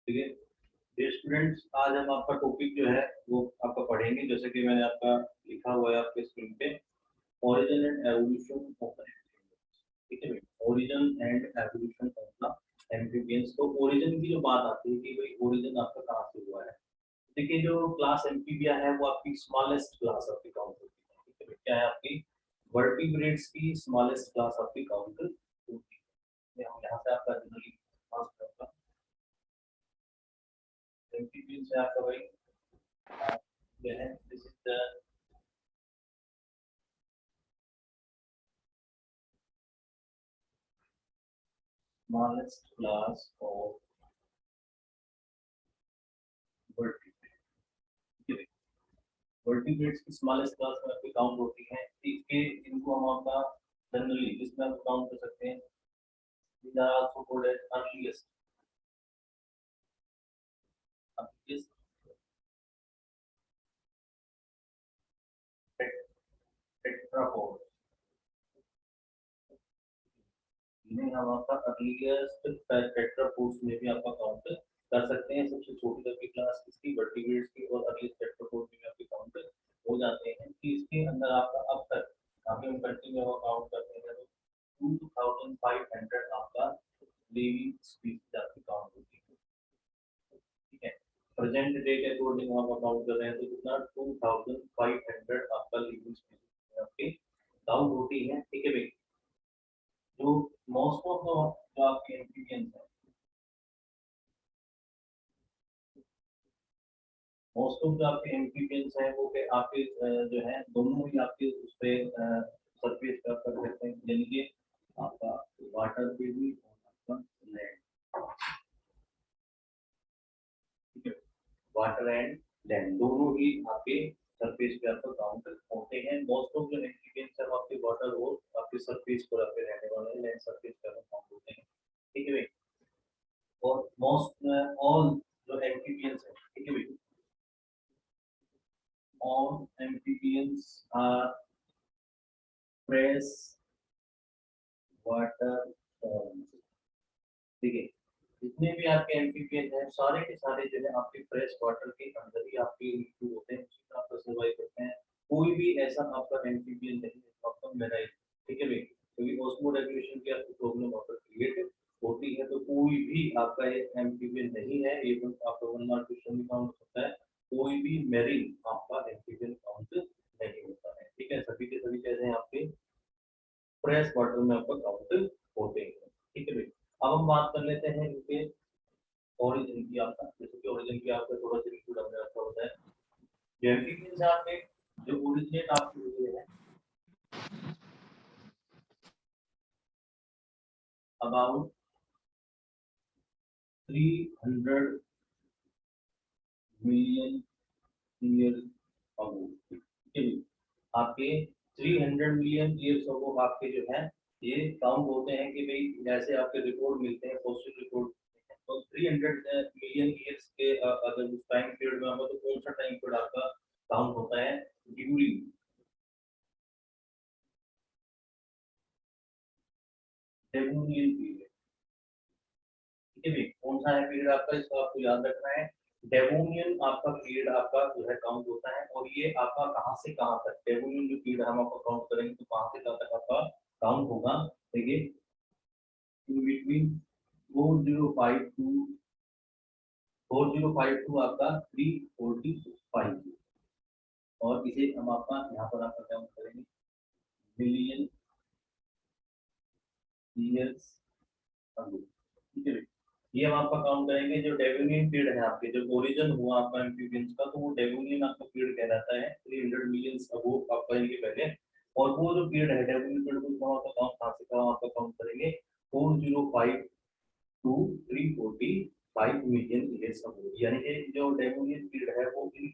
ठीक है। Dear students, आज हम आपका टॉपिक जो है वो आपका पढ़ेंगे, जैसे कि मैंने आपका लिखा हुआ है आपके स्क्रीन पे, origin and evolution of amphibians. ठीक है भाई, origin and evolution of amphibians. तो ओरिजिन की जो बात आती है कि भाई ओरिजिन आपका कहाँ से हुआ है। देखिए, जो क्लास एम्फीबिया है वो आपकी स्मॉलेस्ट क्लास आपकी काउंट होती है। ठीक है भाई, क्या है आपकी वर्टिब्रेट्स की स्मॉलेस्ट क्लास आपकी काउंट होती है। हम यहाँ से आपका जनरली एम्फीबियंस है आपका भाई, जो है this is the smallest class of vertebrates। Vertebrates की स्मॉलेस्ट क्लास में आपकी काउंट होती है। इसके इनको हम आपका जनरली इसमें हम काउंट कर सकते हैं। these are also called as earliest tetrapods। इन्हें हम आपका अर्लीस्ट टेट्रापोड्स में भी आपका काउंट कर सकते हैं। सबसे छोटी आपकी क्लास इसकी वर्टिब्रेट्स की और अर्लीस्ट टेट्रापोड्स में आपके काउंट हो जाते हैं कि इसके अंदर आपका अब तक काफी हम कंटिन्यू काउंट करते हैं तो 2500 आपका लिविंग स्पीशीज आपकी काउंट होती है। ठीक है, प्रेजेंट डे के अकॉर्डिंग हम काउंट कर रहे हैं तो कितना 2500 आपका लिविंग स्पीशीज आपकी काउंट होती है। ठीक है भाई, जो मोस्ट ऑफ जो आपके एम्फीबियंस है, मोस्ट ऑफ जो आपके एम्फीबियंस है वो के आपके जो है दोनों ही आपके उस पे सरफेस पर कर सकते हैं, यानी कि आपका वाटर पे भी और आपका लैंड। ठीक है, वाटर एंड लैंड दोनों ही आपके सरफेस पे आपका काउंट होते हैं। मोस्ट ऑफ जो एम्फीबियंस है वो आपके वाटर और आपके सरफेस पर आपके रहने वाले हैं, लैंड सरफेस पर काउंट होते हैं। ठीक है भाई, और मोस्ट ऑल जो एम्फीबियंस है, ठीक है भाई, all amphibians are fresh water forms। ठीक है, जितने भी आपके एम्फीबियन हैं सारे के सारे जो है आपके फ्रेश वाटर के अंदर ही आपके लिव होते हैं, उसी में आपका सर्वाइव करते हैं। कोई भी ऐसा आपका एम्फीबियन नहीं है आपका मेराइल। ठीक है भाई, क्योंकि ऑस्मो रेगुलेशन की आपको प्रॉब्लम आपका क्रिएट होती है, तो कोई भी आपका एम्फीबियन नहीं है। ये आपका वन मार्क क्वेश्चन भी काउंट हो सकता है। कोई भी मेरिन आपका एम्फीबियन काउंट नहीं होता है। ठीक है, सभी के सभी कैसे हैं आपके फ्रेश वाटर में आपका काउंट होते हैं। ठीक है भाई, अब हम बात कर लेते हैं इनके ओरिजिन की। आपका जैसे कि ओरिजिन की आपका थोड़ा सा रिव्यू हमने आपका होता है। जो एम्फीबियंस है आपके, जो ओरिजिनेट आपके हुए हैं अबाउट 300 मिलियन ईयर्स अगो। ठीक है भाई, आपके 300 मिलियन ईयर्स अगो आपके जो है ये काउंट होते हैं कि भाई जैसे आपके रिपोर्ट मिलते हैं, फॉसिल रिपोर्ट, तो 300 मिलियन ईयर्स के अगर उस टाइम पीरियड में होगा तो कौन सा टाइम पीरियड आपका काउंट होता है ड्यूरिंग डेवोनियन पीरियड। ठीक है भाई, कौन सा है पीरियड आपका, इसको आपको याद रखना है। डेवोनियन आपका पीरियड आपका जो है काउंट होता है, और ये आपका कहां से कहां तक डेवोनियन जो पीरियड हम आपको काउंट करेंगे तो कहां से कहां तक आपका काउंट होगा। देखिए, इन बिटवीन 4052 आपका 345, और इसे हम आपका यहाँ पर आपका काउंट करेंगे मिलियन ईयर्स अगो। ठीक है, ये हम आपका काउंट करेंगे। जो डेवोनियन पीरियड है आपके, जो ओरिजिन हुआ आपका एम्फीबियंस का, तो वो डेवोनियन आपका पीरियड कहलाता है 300 मिलियन अगो आपका इनके पहले। और वो जो पीरियड है डेवोनियन पीरियड को हम आपका काउंट कहां से कहां आपका काउंट करेंगे 405 टू 345 मिलियन ईयर्स अगो, यानी कि जो डेवोनियन पीरियड है वो इन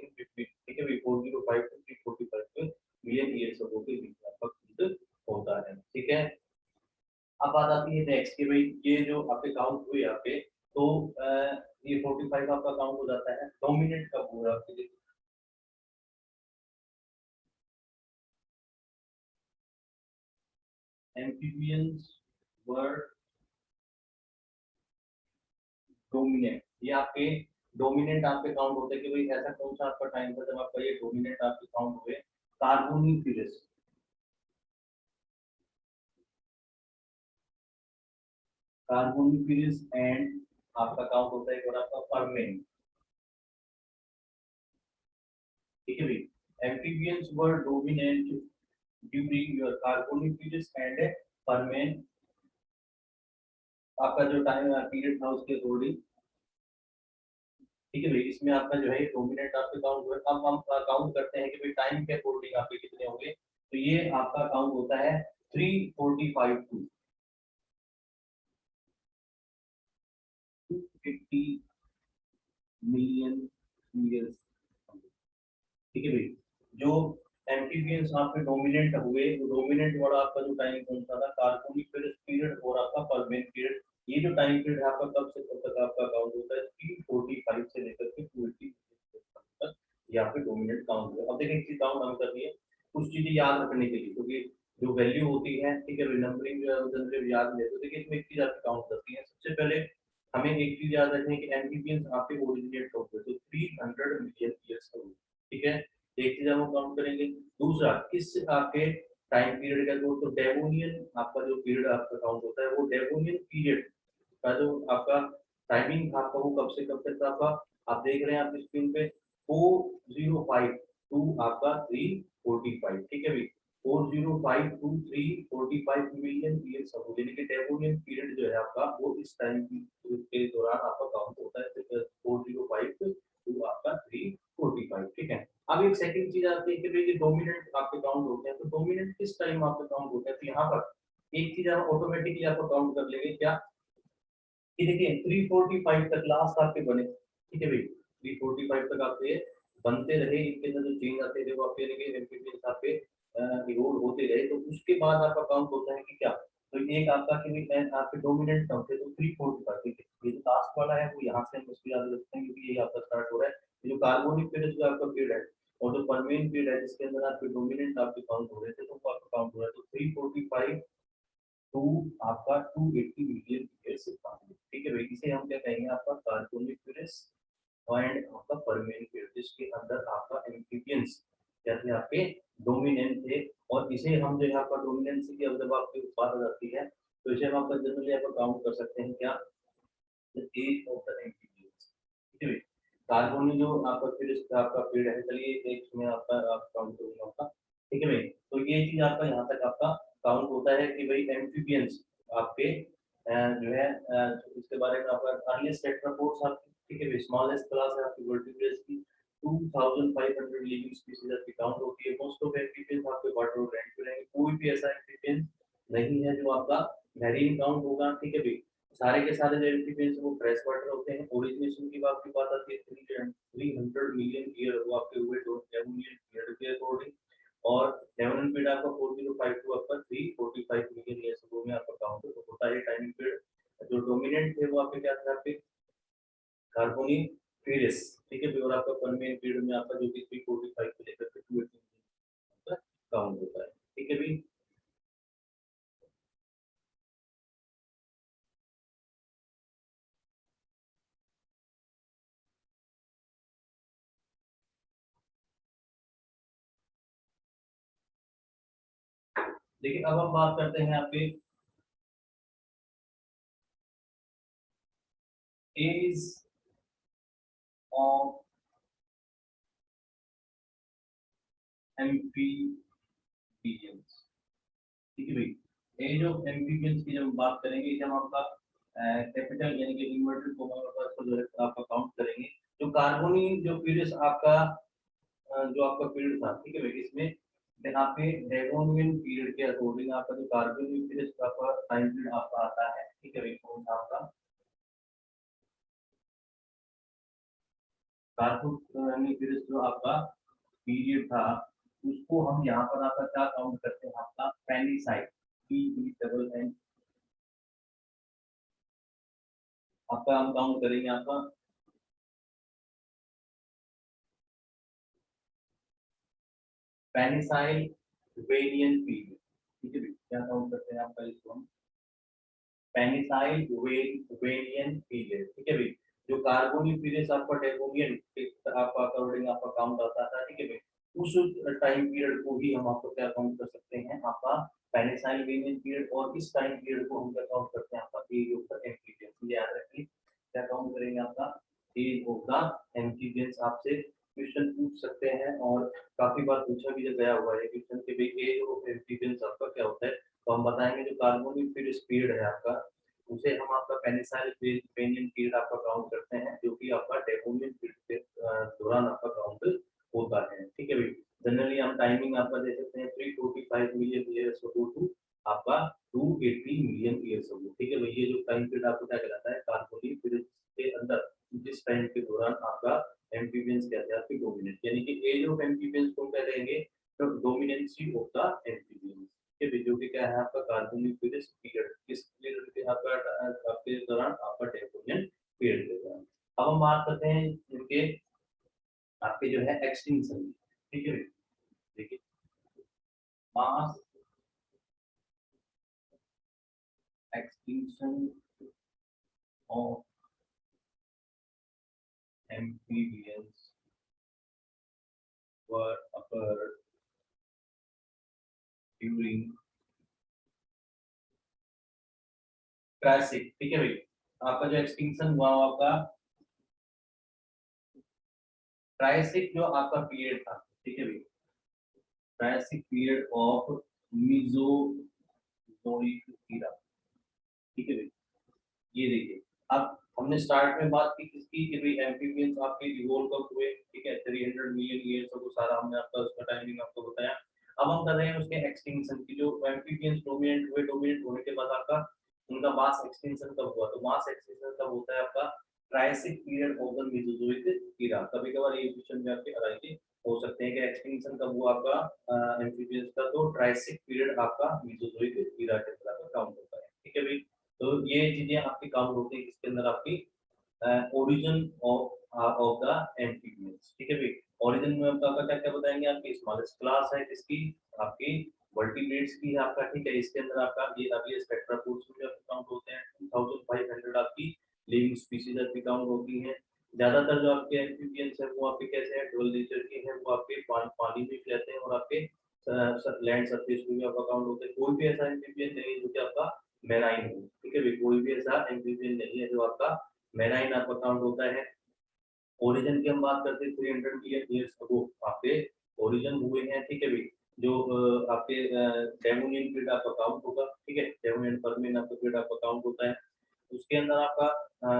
बिटवीन, ठीक है भाई, 405 टू 345 मिलियन ईयर्स अगो के बीच में आपका होता है। ठीक है, अब बात आती है नेक्स्ट कि भाई ये जो आपके काउंट हुए आपके, तो ये 45 आपका काउंट हो जाता है। डोमिनेंट कब हुआ आपके लिए, एम्फीबियंस वर डोमिनेंट। ये आपके डोमिनेंट आपके काउंट होते हैं कि भाई ऐसा कौन सा आपका टाइम था जब आपका ये डोमिनेंट आपके काउंट हुए कार्बोनिफेरस, कार्बोनिफेरस एंड आपका काउंट होता है और आपका परमेन, ठीक है भाई। Amphibians were dominant during your Carboniferous and Permian, आपका जो टाइम पीरियड था उसके अकॉर्डिंग, ठीक है भाई। इसमें आपका जो है डोमिनेंट आपके काउंट हुए। अब हम काउंट करते हैं कि भाई टाइम के अकॉर्डिंग आपके कितने होंगे, तो ये आपका काउंट होता है 345 टू 250 मिलियन ईयर्स, ठीक है भाई। जो एम्फीबियंस आपके डोमिनेंट हुए, डोमिनेंट वाला आपका जो टाइम कौन सा था, कार्बोनिफेरस पीरियड और आपका परमेन पीरियड। ये जो टाइम पीरियड है आपका कब से कब तक आपका काउंट होता है, 345 से लेकर के 280 तक ये आपके डोमिनेंट काउंट हुए। अब देखिए एक चीज काउंट हम कर रही है, कुछ चीजें याद रखने के लिए, क्योंकि जो वैल्यू होती है, ठीक है, नंबरिंग जनरली याद नहीं है, तो देखिए इसमें एक चीज आपकी काउंट करती है। सबसे पहले हमें एक चीज याद रखनी है कि एम्फीबियंस आपके ओरिजिनेट कब हुए, तो 300 मिलियन ईयर्स हुए, ठीक है। एक चीज हम काउंट करेंगे। दूसरा, किस आपके टाइम पीरियड का जो, तो डेवोनियन आपका जो पीरियड आपका काउंट होता है, वो डेवोनियन पीरियड का जो आपका टाइमिंग था आपका, वो कब से कब तक था आपका, आप देख रहे हैं आपकी स्क्रीन पे 405 टू आपका 345, ठीक है भाई। 405 टू 345 मिलियन ईयर्स अगो, यानी कि डेवोनियन पीरियड जो है आपका, वो इस टाइम के दौरान आपका काउंट होता है 405 टू आपका 345, ठीक है। अब एक सेकंड चीज आती है कि भाई ये डोमिनेंट आपके काउंट होते हैं, तो डोमिनेंट किस टाइम आपके काउंट होते हैं, तो यहाँ पर एक चीज हम ऑटोमेटिकली आपको काउंट कर लेंगे क्या, कि देखिए 345 तक लास्ट आपके बने, ठीक है भाई। 345 तक आपके बनते रहे, इनके अंदर जो चेंज आते थे वो आपके एम्फीबियंस आपके इवोल्व होते रहे, तो उसके बाद आपका काउंट होता है कि क्या, तो एक आपका कि भाई आपके डोमिनेंट काउंट है तो 345, ठीक है। ये जो लास्ट वाला है वो यहाँ से हम उसको याद रखते हैं क्योंकि ये आपका स्टार्ट हो रहा है। ये जो कार्बोनिक पीरियड जो आपका पीरियड है और जो परमेन पीरियड है जिसके अंदर आपके डोमिनेंट आपके काउंट हो रहे थे, तो वो आपका काउंट हो रहा है, तो 345 टू आपका 280 मिलियन ईयर्स, ठीक है भाई। इसे हम क्या कहेंगे, आपका कार्बोनिफेरस एंड आपका परमेन पीरियड, जिसके अंदर आपका एम्फीबियंस जैसे आपके डोमिनेंट थे। और इसे हम जो है आपका डोमिनेंस की अब जब आपकी बात आ जाती है, तो इसे हम आपका जनरली आपका काउंट कर सकते हैं क्या, the age of the amphibians, ठीक है भाई। कार्बोनी जो आपका फिर इसका आपका पीरियड है, चलिए एक में आपका आप काउंट करूंगा आपका, ठीक है भाई। तो ये चीज आपका यहाँ तक आपका काउंट होता है कि भाई एम्फीबियंस आपके जो है इसके बारे में आपका अर्लीस्ट टेट्रापोड्स आपकी, ठीक है भाई। स्मॉलेस्ट क्लास है आपकी वर्टिब्रेट्स की, 2500 लिविंग स्पीशीज आपकी काउंट होती है। मोस्ट ऑफ एम्फीबियंस आपके वाटर और लैंड पे रहेंगे, कोई भी ऐसा एम्फीबियंस नहीं है जो आपका मैरीन काउंट होगा, ठीक है भाई। सारे के सारे जो एम्फीबियंस वो फ्रेश वाटर होते हैं। ओरिजिनेशन की बात आती है 300 मिलियन ईयर वो आपके हुए डेवोनियन पीरियड के अकॉर्डिंग, और डेवोनियन पीरियड आपका 4052 टू आपका 345 मिलियन ईयर्स वो में आपका काउंट होता है टाइमिंग पीरियड। जो डोमिनेंट थे वो आपके क्या थे, आपके कार्बोनिफेरस, ठीक है। और आपका परमियन पीरियड में आपका जो कि 345 से लेकर 280 तक काउंट होता है, ठीक है भाई। देखिए अब हम बात करते हैं आपके एज ऑफ एम्फीबियंस, ठीक है भाई। एज ऑफ एम्फीबियंस की जब हम बात करेंगे, जब आपका कैपिटल यानी कि इन्वर्टेड कोमा में फर्स्ट जो है आपका काउंट करेंगे, जो कार्बोनी जो पीरियड आपका जो आपका पीरियड था, ठीक है भाई। इसमें यहाँ पे डेवोनियन पीरियड के अकॉर्डिंग आपका जो कार्बोनियन पीरियड आपका टाइम पीरियड आपका आता है, ठीक है भाई। कौन सा आपका कार्बोनियन पीरियड जो आपका पीरियड था, उसको हम यहाँ पर आपका क्या काउंट करते हैं, आपका पेनिसाइड, पी ई डबल एन, आपका हम काउंट करेंगे आपका पेनिसाइल वेनियन पीरियड, ठीक है, क्या काउंट करते हैं आपका इसको हम पेनिसाइल वेनियन पीरियड, ठीक है भाई। जो कार्बोनिफेरस आपका डेवोनियन आपका अकॉर्डिंग आपका काउंट आता था, ठीक है भाई। उस टाइम पीरियड को ही हम आपको क्या काउंट कर सकते हैं, आपका पेनिसाइलिन पीरियड, और इस टाइम पीरियड को हम क्या काउंट करते हैं, आपका एज ऑफ द एम्फीबियंस। याद रखिए क्या काउंट करेंगे, आपका एज ऑफ द एम्फीबियंस। आपसे क्वेश्चन पूछ सकते हैं और काफी बार पूछा भी गया हुआ है क्वेश्चन के भाई एज ऑफ एम्फीबियंस आपका क्या होता है, तो हम बताएंगे जो कार्बोनिफेरस पीरियड है आपका, उसे हम आपका पेनिसाइलिन पीरियड आपका काउंट करते हैं, जो कि आपका डेवोनियन पीरियड के दौरान आपका काउंट होता है, ठीक है भाई। जनरली हम टाइमिंग आपका दे सकते हैं 345 मिलियन ईयर्स अगो टू आपका 280 मिलियन ईयर्स अगो, ठीक है भाई। ये जो टाइम पीरियड आपको क्या कहलाता है, कार्बोनिफेरस के अंदर जिस टाइम के दौरान आपका एम्फीबियंस कहते हैं आपके डोमिनेंट, यानी कि एज ऑफ एम्फीबियंस को क्या कहेंगे, तो डोमिनेंसी ऑफ द एम्फीबियंस, ठीक है। जो कि क्या है आपका कार्बोनिफेरस पीरियड, किस पीरियड के आपका आपके दौरान, आपका डेवोनियन पीरियड के दौरान। अब हम बात करते हैं इनके आपके जो है एक्सटिंक्शन, ठीक है। देखिए mass extinction of amphibians were occurred during Triassic, ठीक है भाई। आपका जो एक्सटिंक्शन हुआ वो आपका ट्रायसिक जो आपका पीरियड था, ठीक है भाई, Triassic period of Mesozoic era, ठीक है भाई। ये देखिए अब हमने स्टार्ट में बात की किसकी, कि भाई एम्फीबियंस आपके इवॉल्व कब हुए, ठीक है, 300 मिलियन ईयर्स अगो, सारा हमने आपका उसका टाइमिंग आपको बताया। अब हम कर रहे हैं उसके एक्सटिंक्शन की, जो एम्फीबियंस डोमिनेंट हुए, डोमिनेंट होने के बाद आपका उनका मास एक्सटिंक्शन कब हुआ, तो मास एक्सटिंक्शन कब होता है आपका Triassic period of the Mesozoic era. कभी कभार ये क्वेश्चन में आपके अराइज हो सकते हैं कि एक्सटिंक्शन कब हुआ आपका एम्फीबियंस का, तो ट्रायसिक पीरियड आपका मेसोजोइक ईरा के अंदर काउंट होता है, ठीक है भाई। तो ये चीजें आपकी काउंट होती है इसके अंदर, आपकी ओरिजिन ऑफ द एम्फीबियंस, ठीक है भाई। ओरिजिन में आपका क्या क्या बताएंगे, आपकी स्मॉलेस्ट क्लास है किसकी, आपकी वर्टिब्रेट्स की है आपका, ठीक है। इसके अंदर आपका ये अभी स्पेक्ट्रोफोर्स में काउंट होते हैं 2500 आपकी लिविंग स्पीशीज आपकी काउंट होती हैं। ज्यादातर जो आपके एम्फीबियंस है वो आपके कैसे हैं, डुअल नेचर के हैं, वो आपके पानी में रहते हैं और आपके लैंड सरफेस पे भी आपका काउंट होते हैं। कोई भी ऐसा एम्फीबियन नहीं है जो कि आपका मेराइन हो, ठीक है भाई। कोई भी ऐसा एम्फीबियन नहीं है जो आपका मेराइन आपका काउंट होता है। ओरिजिन की हम बात करते हैं 300 मिलियन ईयर्स अगो आपके ओरिजिन हुए हैं, ठीक है भाई। जो आपके डेवोनियन पीरियड आपका काउंट होगा, ठीक है, डेवोनियन पर्मियन आपका पीरियड आपका काउंट होता है। उसके अंदर आपका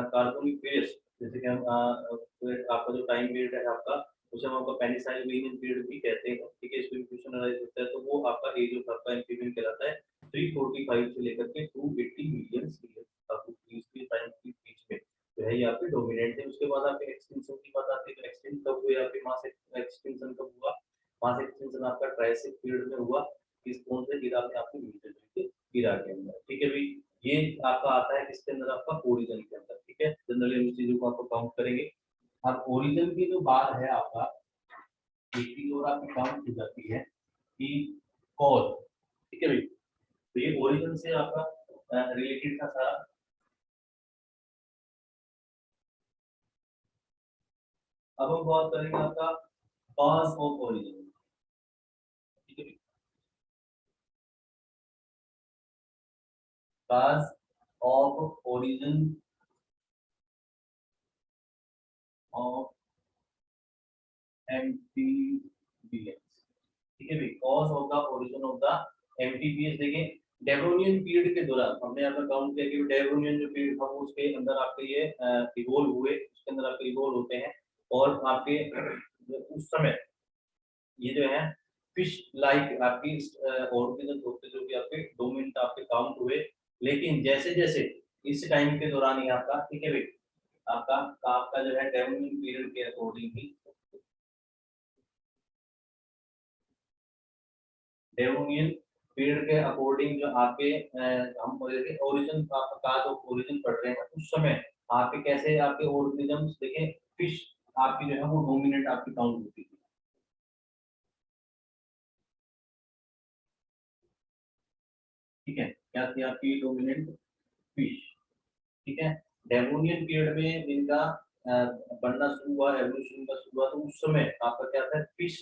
कार्बोनिफेरस, जैसे कि हम आपका जो टाइम पीरियड है आपका, उसे हम आपका पेनिसाइलिन पीरियड भी कहते हैं, ठीक है। इसमें क्वेश्चन अराइज होता है, तो वो आपका एज ऑफ आपका एम्फीबियन कहलाता है 345 से लेकर के 280 मिलियन ईयर तक के टाइम के बीच में जो है ये आपके डोमिनेंट है। उसके बाद आपके एक्सटिंक्शन की बात आती है, तो एक्सटिंक्शन कब हुए, आपके मास एक्सटिंक्शन कब हुआ, मास एक्सटिंक्शन आपका ट्रायसिक पीरियड में हुआ, किस कौन से ईरा में, आपके मीसोजोइक ईरा के अंदर, ठीक है भाई। ये आपका आता है किसके अंदर, आपका ओरिजिन के अंदर, ठीक है। जनरली हम इस चीजों को आपको काउंट करेंगे। अब ओरिजिन की जो बात है आपका, एक चीज और आपकी काउंट हो जाती है कि कॉज, ठीक है भाई। तो ये ओरिजिन से आपका रिलेटेड था सारा। अब हम बात करेंगे आपका कॉज ऑफ ओरिजिन, ठीक है। Cause of origin of amphibians, ठीक है भाई। Cause of the origin of the amphibians, देखिए डेवोनियन पीरियड के दौरान हमने यहाँ पर काउंट किया कि डेवोनियन जो पीरियड था वो उसके अंदर आपके ये इवोल्व हुए, उसके अंदर आपके इवोल्व होते हैं, और आपके उस समय ये जो है फिश लाइक आपकी ऑर्गेनिज्म होते जो कि आपके डोमिनेंट आपके काउंट हुए। लेकिन जैसे जैसे इस टाइम के दौरान ही आपका, ठीक है भाई, आपका आपका जो है डेवोनियन पीरियड के अकॉर्डिंग ही डेवोनियन पीरियड के अकॉर्डिंग जो आपके हम ओरिजिन आपका काज ऑफ ओरिजिन पढ़ रहे हैं, उस समय आपके कैसे आपके ऑर्गेनिजम्स देखें, फिश आपकी जो है वो डोमिनेंट आपकी काउंट होती थी, ठीक है। क्या थी आपकी डोमिनेंट, फिश, ठीक है। डेवोनियन पीरियड में इनका बनना शुरू हुआ, एवोल्यूशन का शुरू हुआ, तो उस समय आपका क्या था, फिश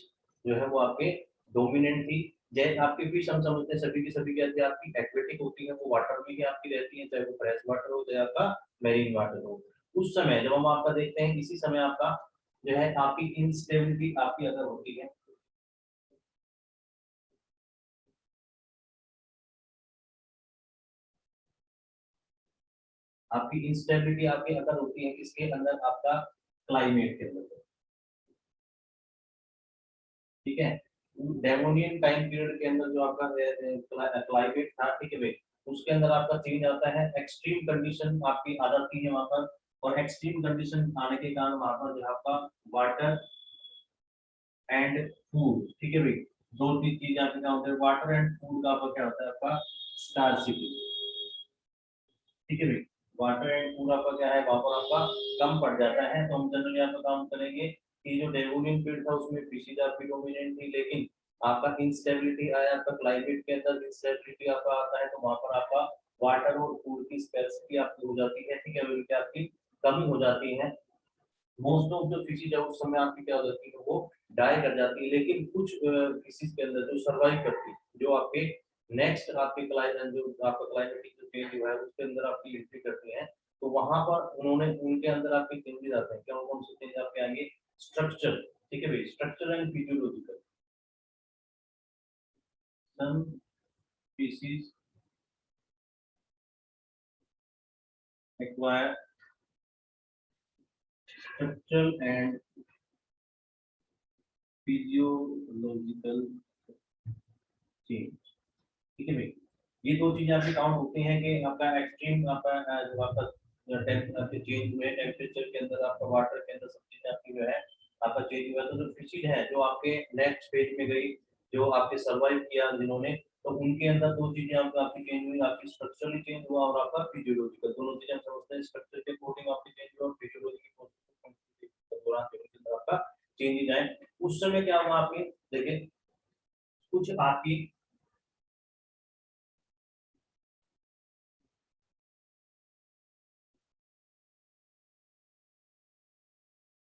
जो है वो आपके डोमिनेंट थी। जैसे आपकी फिश हम समझते हैं सभी की सभी क्या थी, आपकी एक्वेटिक होती है, वो वाटर में ही आपकी रहती है, चाहे वो फ्रेश वाटर हो चाहे आपका मेरीन वाटर हो। उस समय जब हम आपका देखते हैं, इसी समय आपका जो है आपकी इंस्टेबिलिटी आपकी अगर होती है, आपकी इंस्टेबिलिटी आपके अंदर होती है, किसके अंदर, आपका क्लाइमेट के अंदर, ठीक है। डेवोनियन टाइम पीरियड के अंदर जो आपका क्लाइमेट था, ठीक है भाई, उसके अंदर आपका चेंज आता है, एक्सट्रीम कंडीशन आपकी आ जाती है वहां पर, और एक्सट्रीम कंडीशन आने के कारण वहां पर जो है आपका वाटर एंड फूड, ठीक है भाई, दो तीन चीजें आपके क्या होते हैं, वाटर एंड फूड का आपका क्या होता है, आपका स्कार्सिटी, ठीक है भाई, वाटर एंड फूड आपका क्या है, वहां पर आपका कम पड़ जाता है। तो हम जनरली आपका काम करेंगे कि जो डेवोनियन पीरियड था उसमें फिशेज आपकी डोमिनेंट थी, लेकिन आपका इंस्टेबिलिटी आया, आपका क्लाइमेट के अंदर इंस्टेबिलिटी आपका आता है, तो वहां पर आपका वाटर और फूड की स्कैर्सिटी आपकी हो जाती है, ठीक है, बिल्कुल आपकी कमी हो जाती है। मोस्ट ऑफ जो फिशेज है उस समय आपकी क्या हो जाती है, वो डाई कर जाती है, लेकिन कुछ फिशेज के अंदर जो सर्वाइव करती है, जो आपके नेक्स्ट आपके क्लाइमेट जो आपका क्लाइमेटिक जो चेंज हुआ है उसके अंदर आपकी एंट्री करती है, तो वहां पर उन्होंने उनके अंदर आपके चेंजेस आते हैं, क्या कौन से चेंज आपके आएंगे, स्ट्रक्चर, ठीक है भाई, structure and physiological. Some species acquire structural and physiological change, ठीक है भाई। ये दो चीजें आपकी काउंट होती हैं कि आपका एक्सट्रीम आपका जो आपका आपके चेंज हुए टेम्परेचर के अंदर, आपका वाटर के अंदर, सब चीजें आपकी जो है आपका चेंज हुआ, तो जो फिशेज है जो आपके नेक्स्ट फेज में गई, जो आपके सर्वाइव किया जिन्होंने, तो उनके अंदर दो चीजें आपका आपकी चेंज हुई, आपकी स्ट्रक्चरली चेंज हुआ और आपका फिजियोलॉजिकल, दोनों चीजें हम समझते हैं, स्ट्रक्चर के अकॉर्डिंग आपकी चेंज हुआ और फिजियोलॉजी के दौरान के अंदर आपका चेंजेस आए। उस समय क्या हुआ आपके, देखिए कुछ आपकी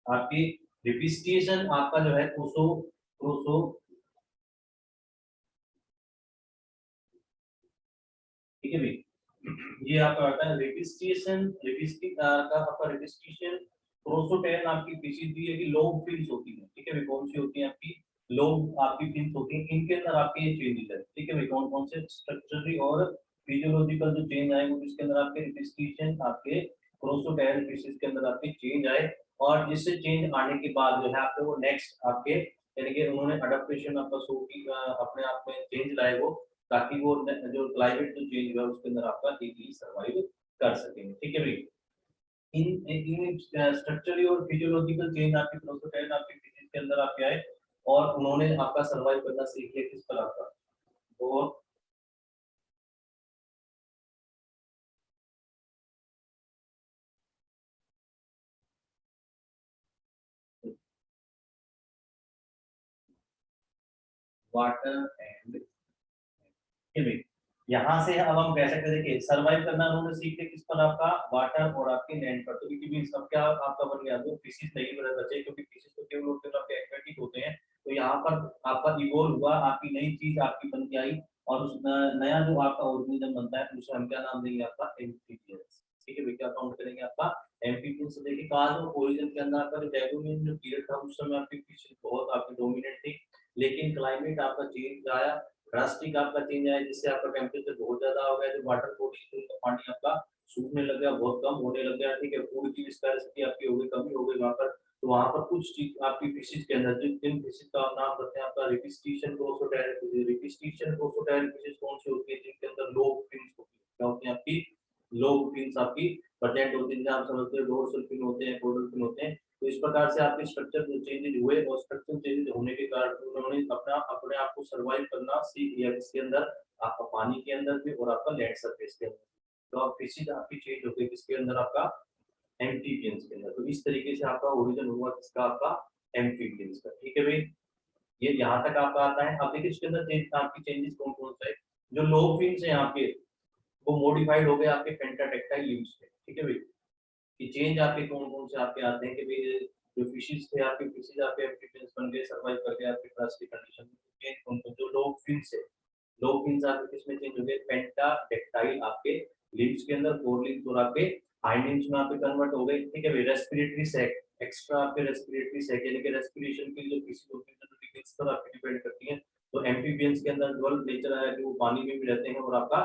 आपकी रिपिस्टेशन आपका जो है कोसो कोसो, ठीक है भाई, ये आपका आता है रिपिस्टेशन, रिपिस्टिक का आपका रिपिस्टेशन, क्रोसोटेल आपकी फिशेज दी है कि लोब फिन्स होती है, ठीक है भाई, कौन सी होती है आपकी, लोब आपकी फिन्स होती है, इनके अंदर आपके ये चेंजेस है, ठीक है भाई, कौन कौन से स्ट्रक्चरली और फिजियोलॉजिकल जो चेंज आए वो इसके अंदर आपके रिपिस्टेशन, आपके क्रोसोटेल फिशेज के अंदर आपके चेंज आए, और जिससे चेंज आने के बाद जो है आपके वो नेक्स्ट आपके यानी कि उन्होंने अडेप्टेशन आपका सो की अपने आप में चेंज लाए वो, ताकि वो जो क्लाइमेट जो चेंज हुआ है उसके अंदर आपका इजीली सर्वाइव कर सकेंगे, ठीक है भाई। इन इन स्ट्रक्चरली और फिजियोलॉजिकल चेंज आपके प्रोटोटाइप आपके फिजिक्स के अंदर आपके आए, और उन्होंने आपका सर्वाइव करना सीख लिया किस तरह का, और वाटर एंड, यहाँ से अब हम कह सकते हैं देखिए सर्वाइव करना उन्होंने सीखे किस पर, आपका वाटर और आपके लैंड पर, तो क्योंकि सब क्या आपका बन गया, तो फिशेज नहीं बचे, क्योंकि फिशेज तो केवल और केवल आपके एक्वेटिक होते हैं, तो यहाँ पर आपका इवोल्व हुआ, आपकी नई चीज आपकी बन के आई, और उस नया जो आपका ऑर्गेनिज्म बनता है उसे हम क्या नाम देंगे, आपका एम्फीबियंस, ठीक है भैया, क्या काउंट करेंगे आपका एम्फीबियंस। देखिए कहा जो ओरिजिन के अंदर आपका जो डेवोनियन जो पीरियड था उस समय आपकी फिशेज बहुत आपकी डोमिनेंट थी, लेकिन क्लाइमेट आपका चेंज आया, ड्रास्टिक आपका चेंज आया, जिससे आपका टेम्परेचर बहुत ज्यादा हो गया, जो वाटर बॉडी का पानी आपका सूखने लग गया, बहुत कम होने लग गया, ठीक है, फूड की स्कैर्सिटी आपकी हो गई, कमी हो गई वहां पर, तो वहां पर कुछ चीज आपकी फिशेज के अंदर जिन जिन फिशेज का नाम करते हैं आपका रिपिस्टिशन क्रोकोडाइल फिशेज, रिपिस्टिशन क्रोकोडाइल फिशेज कौन सी होती है, जिनके अंदर लोब फिन्स होती है, क्या होती है आपकी लोब फिन्स आपकी प्रेजेंट होती है, आप समझते हो डोर्सल फिन होते हैं, कोडल फिन होते हैं, तो इस प्रकार से आपके स्ट्रक्चर चेंजेज हुए, और स्ट्रक्चर चेंजेज होने के कारण उन्होंने अपने आप को सर्वाइव करना सीख लिया, इसके अंदर आपका पानी के अंदर भी और आपका लैंड सरफेस के अंदर, तो आप फिशेज आपकी चेंज हो गई किसके अंदर, आपका एम्फीबियंस के अंदर, तो इस तरीके से आपका ओरिजिन हुआ किसका, आपका एम्फीबियंस का, ठीक है भाई। ये यहाँ तक आपका आता है। अब देखिए इसके अंदर आपकी चेंजेस कौन कौन से, जो लोब फिन्स है आपके वो मॉडिफाइड हो गए आपके पेंटाटेक्टाइल लीव्स पे, ठीक है भाई, कि चेंज आपके कौन-कौन से आपके आते हैं कि भई जो फिशेज़ थे आपके फिशेज़ आपके एम्फीबियंस बन गए, सर्वाइव कर गए आपके प्लास्टिक कंडीशन में। चेंज कौन-कौन जो लोग फिन्स है, लोग फिन्स आपके किसमें चेंज हो गए, पेंटाडेक्टाइल आपके लिम्स के अंदर, फोर लिम्स और आपके हाइंड लिम्स में आपके कन्वर्ट हो गए, ठीक है भई। रेस्पिरेटरी सैक, एक्स्ट्रा आपके रेस्पिरेटरी सैक यानी कि रेस्पिरेशन के लिए जो फिशेज़ होती है, जो डिटेल्स पर आपकी डिपेंड करती हैं। तो एम्फीबियंस के अंदर डुअल नेचर है कि वो पानी में भी रहते हैं और आपका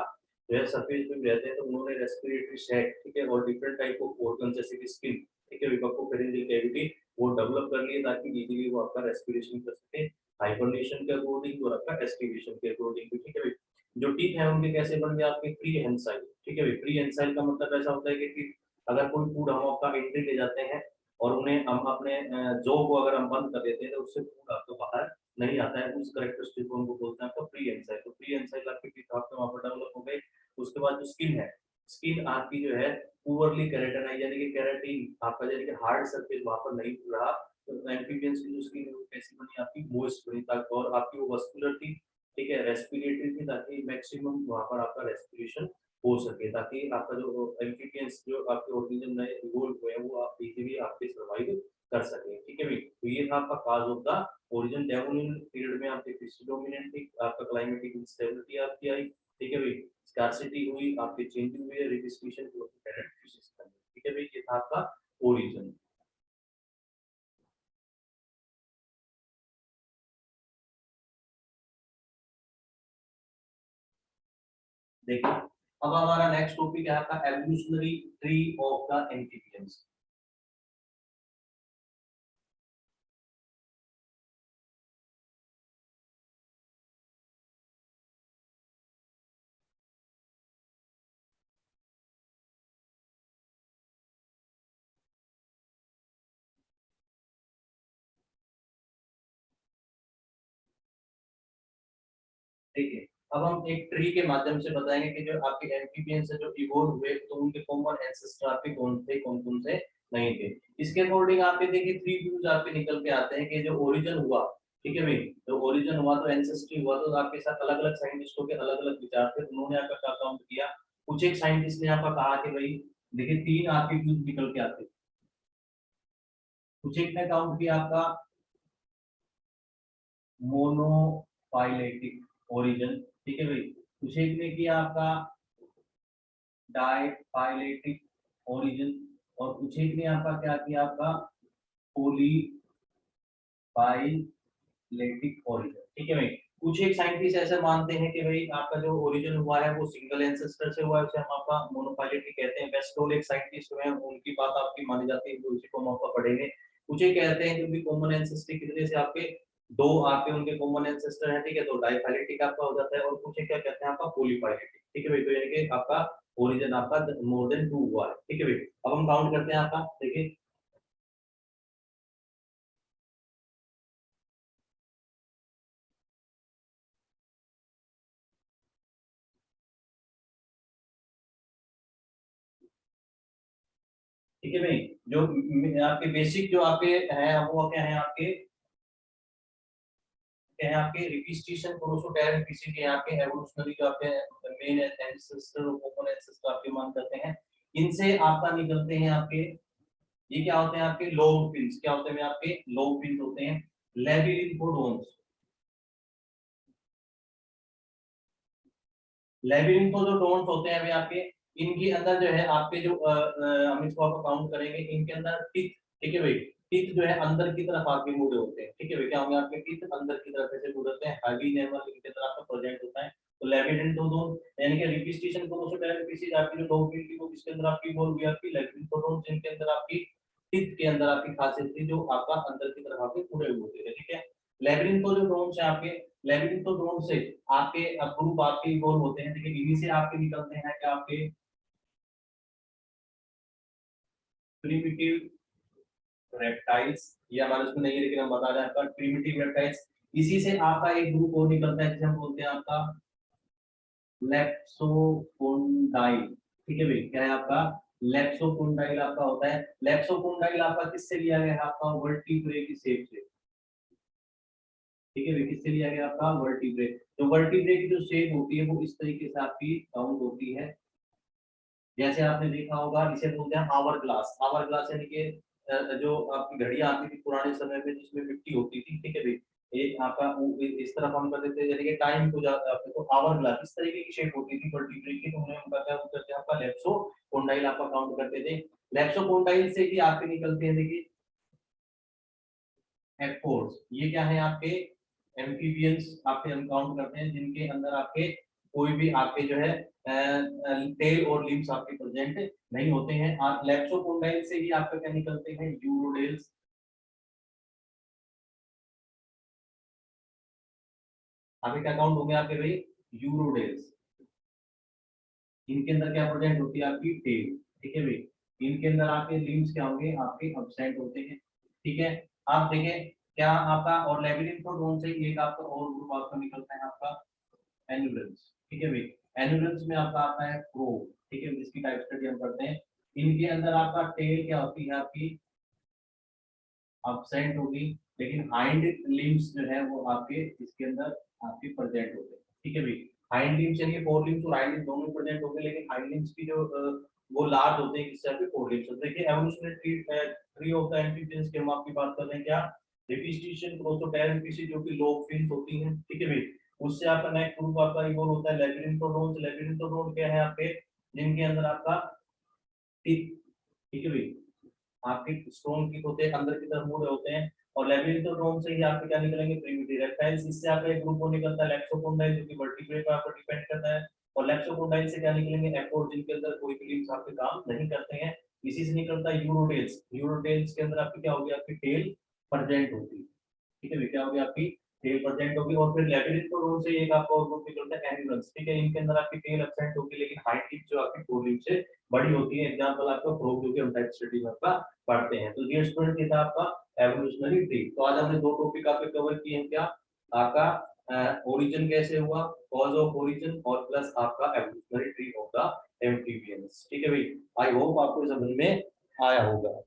जो है सरफेस पे भी रहते हैं, तो उन्होंने रेस्पिरेटरी सैक, ठीक है, और डिफरेंट टाइप ऑफ ऑर्गन जैसे कि स्किन, ठीक है, बकोफेरेंजियल कैविटी वो डेवलप कर लिए ताकि इजीली वो आपका रेस्पिरेशन कर सके हाइबरनेशन के अकॉर्डिंग और आपका एस्टिवेशन के अकॉर्डिंग, ठीक है भाई। जो टीथ है उनके कैसे बन गए आपके प्री हेंसाइल, ठीक है भाई। प्री हेंसाइल का मतलब ऐसा होता है कि टीथ अगर कोई फूड हम आपका एंट्री ले जाते हैं और उन्हें हम अपने जॉ को अगर हम बंद कर देते हैं तो उससे फूड आपको बाहर नहीं आता है, उस कैरेक्टरिस्टिक को उनको बोलते हैं आपका प्री हेंसाइल। तो प्री हेंसाइल आपके टीथ आपके वहां पर डेवलप हो गए। उसके बाद जो स्किन है, स्किन आपकी जो है पुअरली केराटिनाइज यानी कि केराटिन आपका यानी कि हार्ड सरफेस वहां पर नहीं मिल रहा। तो एम्फीबियंस की जो स्किन है वो कैसी बनी आपकी, मोइस्ट बनी ताकि, और आपकी वो मस्कुलर थी, ठीक है, रेस्पिरेटरी थी ताकि मैक्सिमम वहां पर आपका रेस्पिरेशन हो सके, ताकि आपका जो एम्फीबियंस जो आपके ऑर्गेनिज्म नए इवोल्व हुए हैं वो आप इजीली आपके सर्वाइव कर सके, ठीक है भाई। तो ये था आपका cause of the origin. Devonian period में आपके फिश डोमिनेंट थी, आपका क्लाइमेटिक इंस्टेबिलिटी आपकी आई, ठीक है भाई, स्कार्सिटी हुई, आपकी चेंजिंग हुई है, रिडिस्ट्रीब्यूशन फिशेस का, ठीक है भाई। ये था आपका ओरिजिन। देखिए अब हमारा नेक्स्ट टॉपिक है आपका evolutionary tree of the amphibians. देखिए अब हम एक ट्री के माध्यम से बताएंगे कि जो आपके एम्फीबियंस से जो इवोल्व हुए तो उनके कॉमन एंसेस्टर आपके कौन थे, कौन कौन से नहीं थे। इसके अकॉर्डिंग आपके देखिए थ्री व्यूज आपके निकल के आते हैं कि जो ओरिजिन हुआ, ठीक है भाई, जो ओरिजिन हुआ तो एंसेस्ट्री हुआ, तो आपके साथ अलग अलग साइंटिस्टों के अलग अलग विचार थे, उन्होंने आपका क्या काउंट किया। कुछ एक साइंटिस्ट ने आपका कहा कि भाई देखिए तीन आपके व्यूज निकल के आते हैं। कुछ एक ने काउंट किया आपका मोनोफाइलेटिक ओरिजिन, ठीक है भाई। कुछ एक ने किया आपका डाइफाइलेटिक ओरिजिन, और कुछ एक ने आपका क्या किया आपका पॉलीफाइलेटिक ओरिजिन, ठीक है भाई। कुछ एक साइंटिस्ट ऐसे मानते हैं कि भाई आपका जो ओरिजिन हुआ है वो सिंगल एंसेस्टर से हुआ है, उसे हम आपका मोनोफाइलेटिक कहते हैं। वेस्टोल एक साइंटिस्ट हुए हैं, उनकी बात आपकी मानी जाती है, तो उसी को हम आपका पढ़ेंगे। कुछ एक कहते हैं क्योंकि कॉमन एंसेस्टर कितने से आपके दो आपके उनके कॉमन एंसेस्टर हैं, ठीक है, तो डाइफाइलेटिक आपका हो जाता है। और कुछ एक क्या कहते हैं आपका पॉलीफाइलेटिक, ठीक है भाई। तो यानी कि आपका ओरिजिन आपका मोर देन टू हुआ है, ठीक है भाई। अब हम काउंट करते हैं आपका, देखिए ठीक है भाई। जो आपके बेसिक जो आपके हैं वो क्या है आपके, क्या है आपके रिपिस्टेशन प्रोसोटैरिक पीसीटी है आपके एवोल्यूशनरी जो आपके मेन एंसेस्टर और कॉमन एंसेस्टर आपके मान करते हैं। इनसे आपका निकलते हैं आपके, ये क्या होते हैं आपके लोब फिन्स, क्या होते हैं आपके लोब फिन्स होते हैं। लेबिरिंथोडोन्स, लेबिरिंथोडोन्स होते हैं अभी आपके, इनके अंदर जो है आपके जो हम इसको आपको काउंट करेंगे, इनके अंदर टीथ, ठीक है भाई, टीथ जो है अंदर की तरफ आपके मुड़े होते हैं, ठीक है भाई। क्या होंगे आपके टीथ अंदर की तरफ ऐसे मुड़े होते हैं, हैवी नेवल इनके अंदर आपका प्रेजेंट होता है। तो लेबिरिंथोडोन यानी कि रिपिस्टेशन प्रोसोटैरिक पीसीज आपकी जो लोब फिन थी वो किसके अंदर आपकी बोल गई आपकी लेबिरिंथोडोन, जिनके अंदर आपकी टीथ के अंदर आपकी खासियत थी जो आपका अंदर की तरफ आपके मुड़े हुए होते थे, ठीक है। लेबिरिंथोडोन से आपके, लेबिरिंथोडोन से आपके ग्रुप आपके इवॉल्व होते हैं, लेकिन इन्हीं से आपके निकलते हैं कि आपके प्रिमिटिव रेप्टाइल्स, ये हमारे उसमें नहीं है लेकिन हम बता रहे हैं आपका प्रिमिटिव रेप्टाइल्स। इसी से आपका एक ग्रुप और निकलता है जिसे हम बोलते हैं आपका लेप्सोकोन्डाइल, ठीक है भाई। क्या है आपका लेप्सोकोन्डाइल आपका होता है। लेप्सोकोन्डाइल आपका किससे लिया गया है आपका वर्टिब्रे की शेप से, ठीक है भाई, किससे लिया गया आपका वर्टिब्रे। तो वर्टिब्रे की जो शेप होती है वो इस तरीके से आपकी काउंट होती है, जैसे आपने देखा होगा, इसे बोलते हैं आवर ग्लास। आवर ग्लास यानी कि जो आपकी घड़ियां आती थी पुराने समय में जिसमें मिट्टी होती थी, ठीक है भाई, एक आपका इस तरफ हम करते थे यानी कि टाइम को तो आवर ग्लास इस तरीके की शेप होती थी वर्टिब्रेट की, तो उन्हें हम क्या करते हैं आपका लेप्सो कोंडाइल आपका काउंट करते थे। लेप्सो कोंडाइल से ही आपके निकलते हैं देखिए एफोर्स, ये क्या है आपके एम्फीबियंस आपके हम काउंट करते हैं जिनके अंदर आपके कोई भी आपके जो है टेल और लिम्स आपके प्रेजेंट नहीं होते हैं। लेप्सोकोंडाइल से ही आपका क्या निकलते हैं यूरोडेल्स, आपके क्या काउंट होंगे आपके भाई यूरोडेल्स, इनके अंदर क्या प्रेजेंट होती है आपकी टेल, ठीक है भाई, इनके अंदर आपके लिम्स क्या होंगे आपके अब्सेंट होते हैं, ठीक है। आप देखें क्या आपका और लेबिरिथोडोन से एक आपका और ग्रुप आपका निकलता है आपका एन्यूलेंस, ठीक है भाई, एन्यूलेंस में आपका आता है प्रो, ठीक है, जिसकी टाइप स्टडी हम करते हैं। इनके अंदर आपका टेल क्या होती है आपकी अब्सेंट होगी, लेकिन हाइंड लिम्स जो है वो आपके इसके अंदर आपके प्रेजेंट होते हैं, ठीक है भाई। हाइंड लिम्स यानी फोर लिम्स और हाइंड लिम्स दोनों प्रेजेंट होंगे, लेकिन हाइंड लिम्स की जो वो लार्ज होते हैं इससे आपके फोर लिम्स होते हैं। देखिए evolutionary tree of the amphibians की हम आपकी बात कर रहे हैं क्या, रिपिस्टिशन क्रोसोटेरम्फिसी जो कि लोब फिन्स होती हैं, ठीक है भाई, उससे आपका नेक्स्ट ग्रुप आपका इवॉल्व होता है लेबिरिथोडोन। लेबिरिथोडोन क्या है आपके जिनके अंदर आपका टिप, ठीक है भाई, आपके स्ट्रॉन्ग टीथ होते हैं अंदर की तरफ मुड़े होते हैं। और लेबिरिथोडोन से ही आपके क्या निकलेंगे प्रिमिटिव रेप्टाइल्स, इससे आपका एक ग्रुप वो निकलता है लेप्सोकोंडाइल जो कि वर्टिब्रेट पर आपको डिपेंड करता है। और लेप्सोकोंडाइल से क्या निकलेंगे एपोड जिनके अंदर कोई भी लिम्स आपके काम नहीं करते हैं। इसी से निकलता है यूरोटेल्स, यूरोटेल्स के अंदर आपकी क्या होगी आपकी टेल प्रेजेंट होती है, ठीक है, क्या होगी आपकी टेल प्रेजेंट होगी। और फिर लेबिरिथोडोन से एक आपका और ग्रुप निकलता है एनिमल्स, ठीक है, इनके अंदर आपकी टेल एब्सेंट होगी लेकिन हाइंड टिप जो आपकी फोर लिम्स से बड़ी होती है। एग्जांपल आपका फ्रॉग जो कि हम टाइप स्टडी में आपका पढ़ते हैं। तो डियर स्टूडेंट ये था आपका एवोल्यूशनरी ट्री। तो आज हमने दो टॉपिक आपके कवर किए हैं, क्या आपका ओरिजिन कैसे हुआ, कॉज ऑफ ओरिजिन, और प्लस आपका evolutionary tree of the amphibians, ठीक है भाई। आई होप आपको समझ में आया होगा।